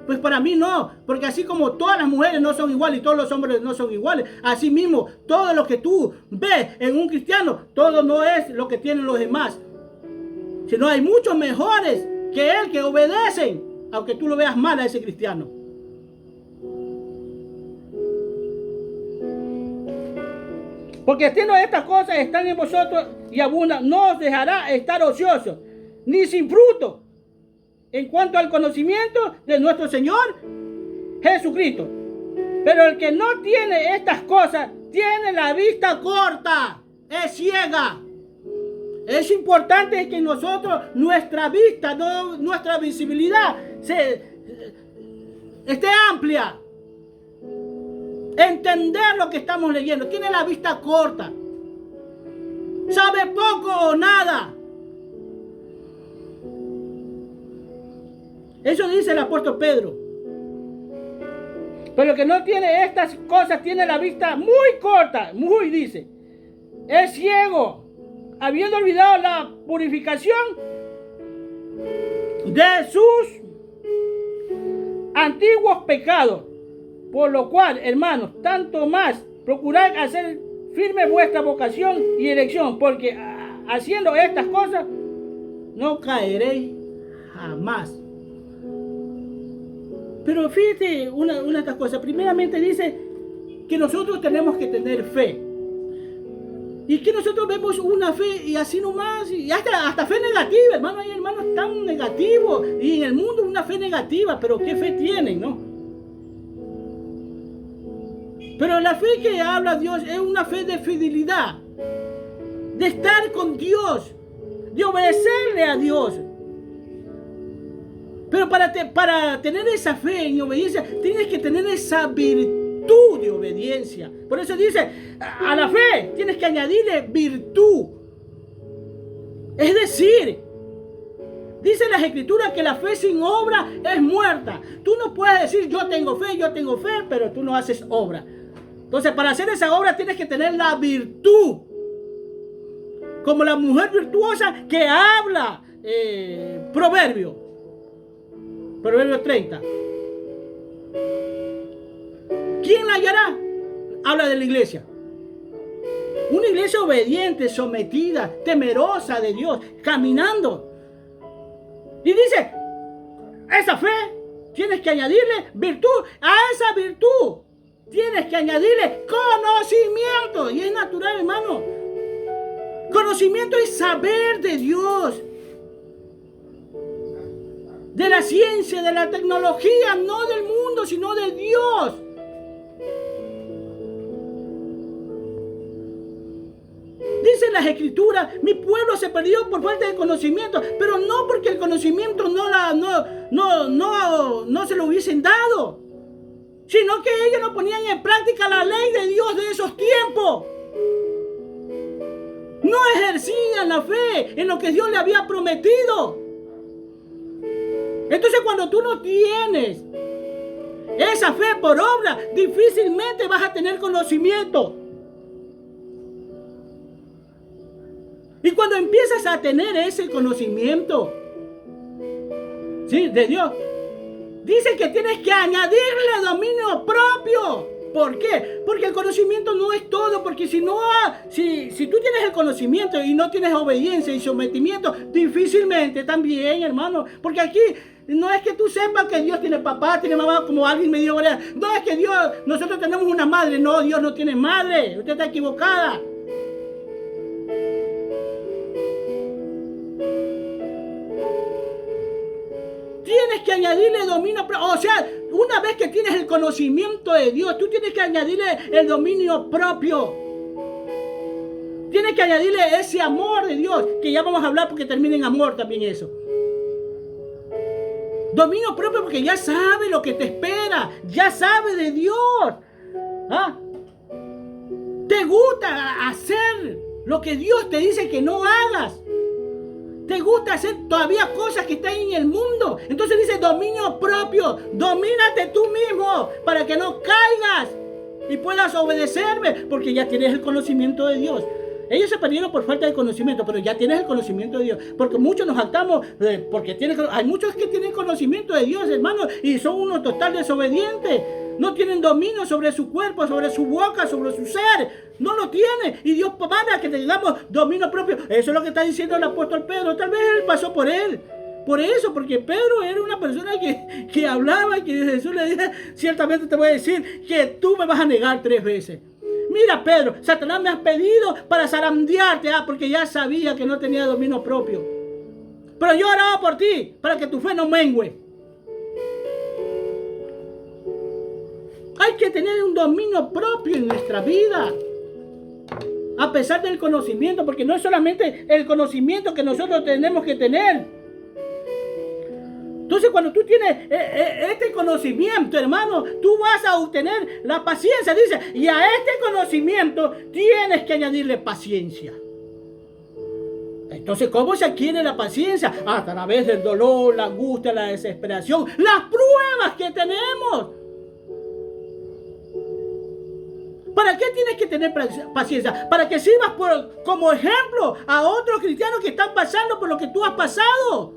Pues para mí no, porque así como todas las mujeres no son iguales y todos los hombres no son iguales, así mismo todo lo que tú ves en un cristiano, todo no es lo que tienen los demás, sino hay muchos mejores que él, que obedecen, aunque tú lo veas mal a ese cristiano. Porque haciendo estas cosas están en vosotros y abundan, no os dejará estar ociosos, ni sin fruto, en cuanto al conocimiento de nuestro Señor Jesucristo. Pero el que no tiene estas cosas, tiene la vista corta, es ciega. Es importante que nosotros, nuestra vista, nuestra visibilidad, esté amplia. Entender lo que estamos leyendo. Tiene la vista corta. Sabe poco o nada. Eso dice el apóstol Pedro. Pero el que no tiene estas cosas tiene la vista muy corta, dice. Es ciego, habiendo olvidado la purificación de sus antiguos pecados. Por lo cual, hermanos, tanto más procurad hacer firme vuestra vocación y elección, porque haciendo estas cosas no caeréis jamás. Pero fíjate una de estas cosas. Primeramente dice que nosotros tenemos que tener fe. Y que nosotros vemos una fe y así nomás, y hasta fe negativa, hermano. Hay hermanos tan negativos, y en el mundo una fe negativa, pero ¿qué fe tienen, no? Pero la fe que habla Dios es una fe de fidelidad, de estar con Dios, de obedecerle a Dios. Pero para tener esa fe en obediencia, tienes que tener esa virtud de obediencia. Por eso dice, a la fe tienes que añadirle virtud. Es decir, dice las Escrituras que la fe sin obra es muerta. Tú no puedes decir yo tengo fe, pero tú no haces obra. Entonces, para hacer esa obra tienes que tener la virtud. Como la mujer virtuosa que habla Proverbios 30. ¿Quién la hallará? Habla de la iglesia. Una iglesia obediente, sometida, temerosa de Dios, caminando. Y dice, esa fe tienes que añadirle virtud. A esa virtud tienes que añadirle conocimiento. Y es natural, hermano. Conocimiento es saber de Dios, de la ciencia, de la tecnología, no del mundo, sino de Dios. Dice las Escrituras, mi pueblo se perdió por falta de conocimiento, pero no porque el conocimiento no se lo hubiesen dado, sino que ellos no ponían en práctica la ley de Dios de esos tiempos. No ejercían la fe en lo que Dios le había prometido. Entonces, cuando tú no tienes esa fe por obra, difícilmente vas a tener conocimiento. Y cuando empiezas a tener ese conocimiento, ¿sí?, de Dios, dice que tienes que añadirle dominio propio. ¿Por qué? Porque el conocimiento no es todo, porque si tú tienes el conocimiento y no tienes obediencia y sometimiento, difícilmente también, hermano, porque aquí no es que tú sepas que Dios tiene papá, tiene mamá, como alguien me dijo, no es que nosotros tenemos una madre, no, Dios no tiene madre, usted está equivocada. Tienes que añadirle dominio propio. O sea, una vez que tienes el conocimiento de Dios, tú tienes que añadirle el dominio propio. Tienes que añadirle ese amor de Dios, que ya vamos a hablar porque termina en amor también eso. Dominio propio porque ya sabe lo que te espera, ya sabe de Dios. ¿Ah? Te gusta hacer lo que Dios te dice que no hagas. Te gusta hacer todavía cosas que están en el mundo. Entonces dice dominio propio. Domínate tú mismo para que no caigas y puedas obedecerme, porque ya tienes el conocimiento de Dios. Ellos se perdieron por falta de conocimiento, pero ya tienes el conocimiento de Dios. Porque muchos nos jactamos, porque hay muchos que tienen conocimiento de Dios, hermano, y son unos total desobedientes. No tienen dominio sobre su cuerpo, sobre su boca, sobre su ser. No lo tiene. Y Dios manda que tengamos dominio propio. Eso es lo que está diciendo el apóstol Pedro. Tal vez él pasó por él. Por eso, porque Pedro era una persona que hablaba y que Jesús le dijo, ciertamente te voy a decir que tú me vas a negar 3 veces. Mira, Pedro, Satanás me ha pedido para zarandearte, porque ya sabía que no tenía dominio propio. Pero yo oraba por ti, para que tu fe no mengüe. Hay que tener un dominio propio en nuestra vida. A pesar del conocimiento, porque no es solamente el conocimiento que nosotros tenemos que tener. Entonces, cuando tú tienes este conocimiento, hermano, tú vas a obtener la paciencia, dice, y a este conocimiento tienes que añadirle paciencia. Entonces, ¿cómo se adquiere la paciencia? A través del dolor, la angustia, la desesperación, las pruebas que tenemos. ¿Para qué tienes que tener paciencia? Para que sirvas como ejemplo a otros cristianos que están pasando por lo que tú has pasado.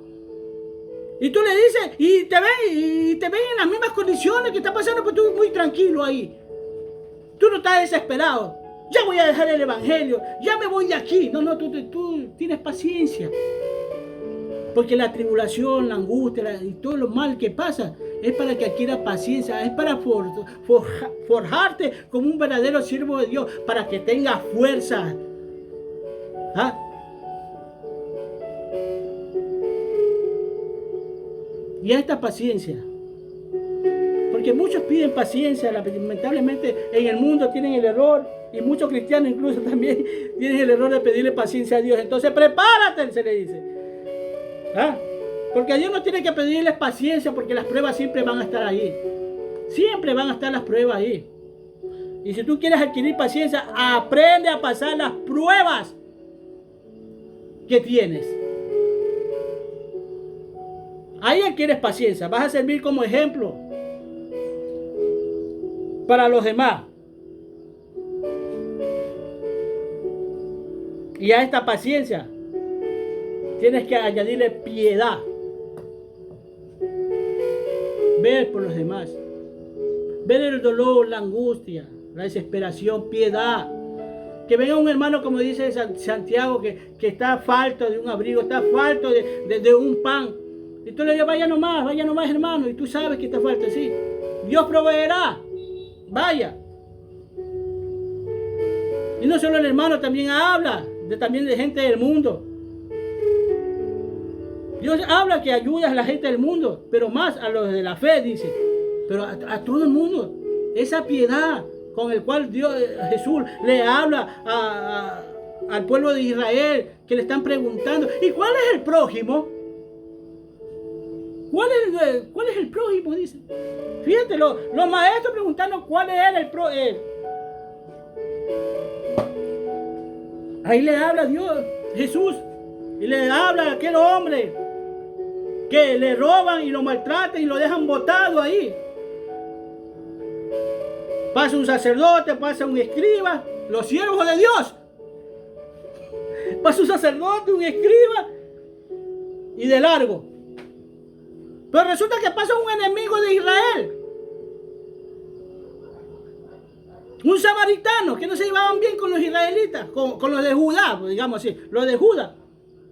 Y tú le dices, y te ven en las mismas condiciones que está pasando, pues tú muy tranquilo ahí. Tú no estás desesperado. Ya voy a dejar el evangelio, ya me voy de aquí. No, tú tienes paciencia. Porque la tribulación, la angustia y todo lo mal que pasa es para que adquieras paciencia, es para forjarte como un verdadero siervo de Dios, para que tengas fuerza. ¿Ah? Y a esta paciencia, porque muchos piden paciencia, lamentablemente en el mundo tienen el error, y muchos cristianos incluso también tienen el error de pedirle paciencia a Dios. Entonces prepárate, se le dice. ¿Ah? Porque a Dios no tiene que pedirles paciencia, porque las pruebas siempre van a estar ahí. Siempre van a estar las pruebas ahí. Y si tú quieres adquirir paciencia, aprende a pasar las pruebas que tienes. Ahí adquieres paciencia. Vas a servir como ejemplo para los demás. Y a esta paciencia tienes que añadirle piedad. Ver por los demás. Ver el dolor, la angustia, la desesperación, piedad. Que venga un hermano, como dice Santiago, que está falto de un abrigo, está falto de un pan. Y tú le dices, vaya nomás, hermano. Y tú sabes que está falto, sí. Dios proveerá. Vaya. Y no solo el hermano, también habla también de gente del mundo. Dios habla que ayudas a la gente del mundo, pero más a los de la fe, dice. Pero a todo el mundo. Esa piedad con el cual Jesús le habla al pueblo de Israel, que le están preguntando, ¿y cuál es el prójimo? ¿Cuál es el prójimo? Dice. Fíjate, los maestros preguntando cuál era el prójimo. Ahí le habla Dios, Jesús, y le habla a aquel hombre que le roban y lo maltratan y lo dejan botado ahí. Pasa un sacerdote, pasa un escriba, los siervos de Dios. Pasa un sacerdote, un escriba y de largo. Pero resulta que pasa un enemigo de Israel. Un samaritano que no se llevaban bien con los israelitas, con los de Judá, digamos así, los de Judá.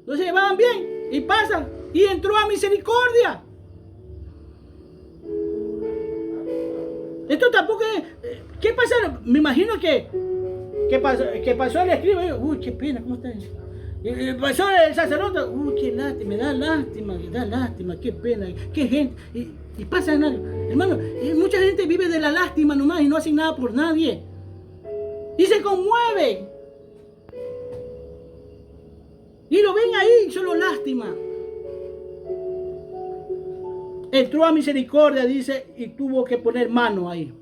No se llevaban bien y pasan y entró a misericordia. Esto tampoco es... ¿Qué pasa? Me imagino que pasó el escriba. Uy, qué pena, ¿cómo está? Pasó el sacerdote. Uy, qué lástima, me da lástima, qué pena, qué gente. Y pasa nada. Hermano, mucha gente vive de la lástima nomás y no hacen nada por nadie. Y se conmueven. Y lo ven ahí, solo lástima. Entró a misericordia, dice, y tuvo que poner mano ahí.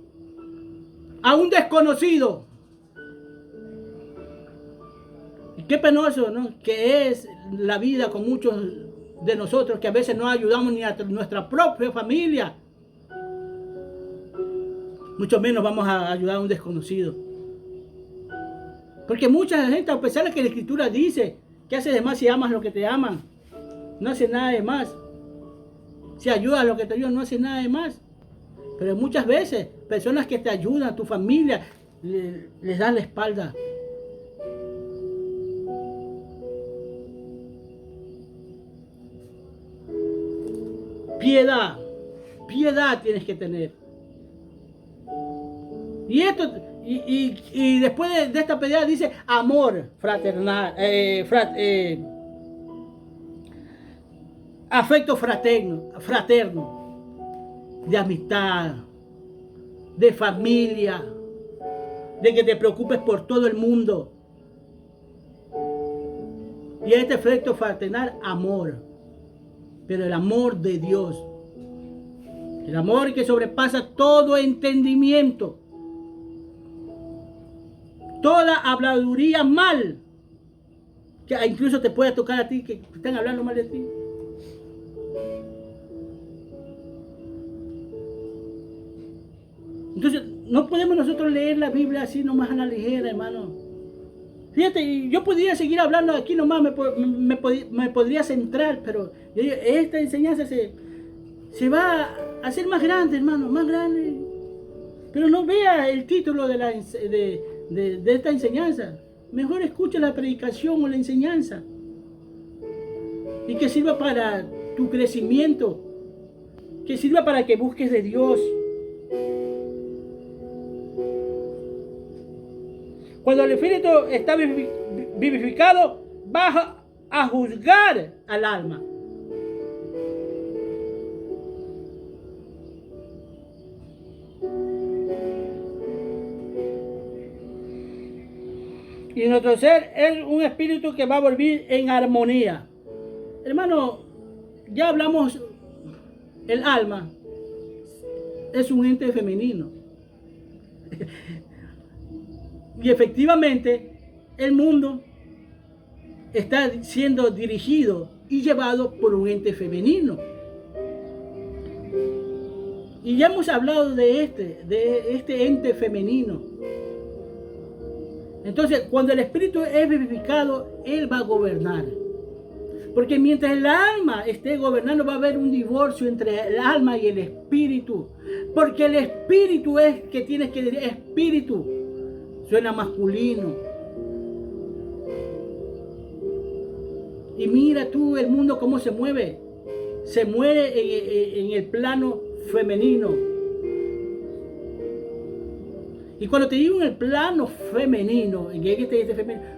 A un desconocido. Y qué penoso, ¿no? Que es la vida con muchos de nosotros que a veces no ayudamos ni a nuestra propia familia. Mucho menos vamos a ayudar a un desconocido. Porque mucha gente, a pesar de que la Escritura dice que haces de más si amas lo que te aman, no hace nada de más. Si ayudas a lo que te ayudan, no hace nada de más. Pero muchas veces, personas que te ayudan, tu familia, les dan la espalda. Piedad tienes que tener. Y esto, y después de esta piedad dice amor fraternal, afecto fraterno, de amistad, de familia, de que te preocupes por todo el mundo. Y este afecto fraternal, amor, pero el amor de Dios, el amor que sobrepasa todo entendimiento, toda habladuría mal, que incluso te puede tocar a ti, que están hablando mal de ti. Entonces, no podemos nosotros leer la Biblia así nomás a la ligera, hermano. Fíjate, yo podría seguir hablando aquí nomás, me podría centrar, pero esta enseñanza se va a hacer más grande, hermano, más grande. Pero no vea el título de esta enseñanza. Mejor escucha la predicación o la enseñanza. Y que sirva para tu crecimiento. Que sirva para que busques de Dios. Cuando el espíritu está vivificado, va a juzgar al alma. Y nuestro ser es un espíritu que va a volver en armonía. Hermano, ya hablamos, el alma es un ente femenino. Y efectivamente, el mundo está siendo dirigido y llevado por un ente femenino. Y ya hemos hablado de este ente femenino. Entonces, cuando el espíritu es vivificado, él va a gobernar. Porque mientras el alma esté gobernando, va a haber un divorcio entre el alma y el espíritu. Porque el espíritu es que tienes que decir, espíritu. Suena masculino. Y mira tú el mundo cómo se mueve. Se mueve en el plano femenino. Y cuando te digo en el plano femenino,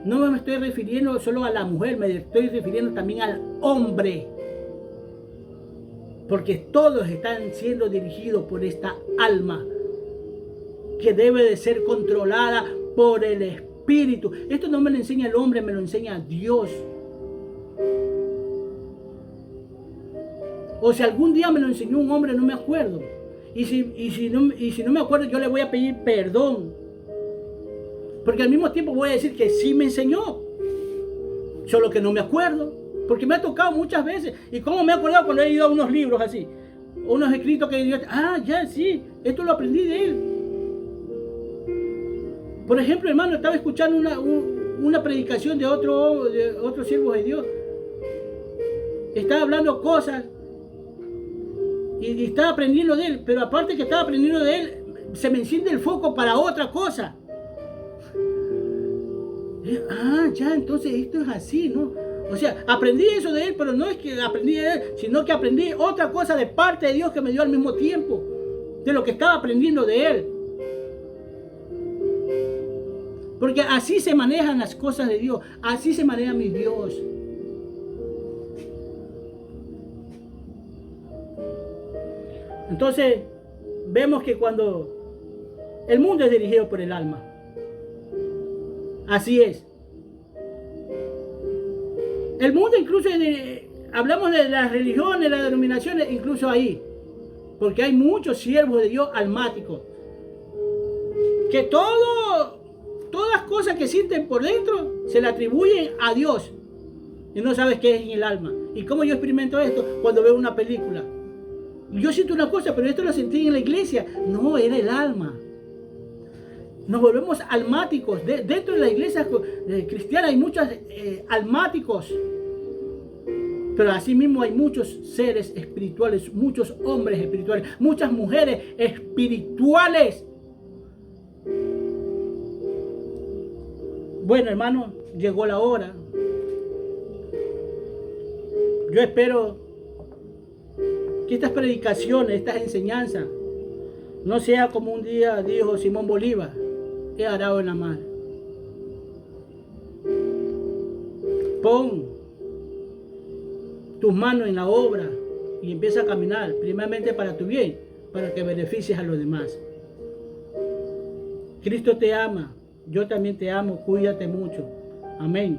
no me estoy refiriendo solo a la mujer, me estoy refiriendo también al hombre. Porque todos están siendo dirigidos por esta alma que debe de ser controlada por el espíritu. Esto no me lo enseña el hombre, me lo enseña Dios. O si algún día me lo enseñó un hombre, no me acuerdo. Y si no me acuerdo, yo le voy a pedir perdón. Porque al mismo tiempo voy a decir que sí me enseñó. Solo que no me acuerdo. Porque me ha tocado muchas veces. ¿Y cómo me he acordado cuando he ido a unos libros así? Unos escritos que yo... ya, sí. Esto lo aprendí de él. Por ejemplo, hermano, estaba escuchando una predicación de otro siervo de Dios. Estaba hablando cosas y estaba aprendiendo de él, pero aparte que estaba aprendiendo de él, se me enciende el foco para otra cosa. Ya, entonces esto es así, ¿no? O sea, aprendí eso de él, pero no es que aprendí de él, sino que aprendí otra cosa de parte de Dios que me dio al mismo tiempo, de lo que estaba aprendiendo de él. Porque así se manejan las cosas de Dios, así se maneja mi Dios. Entonces, vemos que cuando el mundo es dirigido por el alma, así es. El mundo incluso, hablamos de las religiones, las denominaciones, incluso ahí. Porque hay muchos siervos de Dios almáticos. Que todas las cosas que sienten por dentro se le atribuyen a Dios. Y no sabes qué es en el alma. ¿Y cómo yo experimento esto? Cuando veo una película. Yo siento una cosa, pero esto lo sentí en la iglesia. No, era el alma. Nos volvemos almáticos. Dentro de la iglesia cristiana hay muchos almáticos. Pero así mismo hay muchos seres espirituales, muchos hombres espirituales, muchas mujeres espirituales. Bueno, hermano, llegó la hora. Yo espero que estas predicaciones, estas enseñanzas, no sea como un día dijo Simón Bolívar: he arado en la mar. Pon tus manos en la obra y empieza a caminar, primeramente para tu bien, para que beneficies a los demás. Cristo te ama, yo también te amo, cuídate mucho. Amén.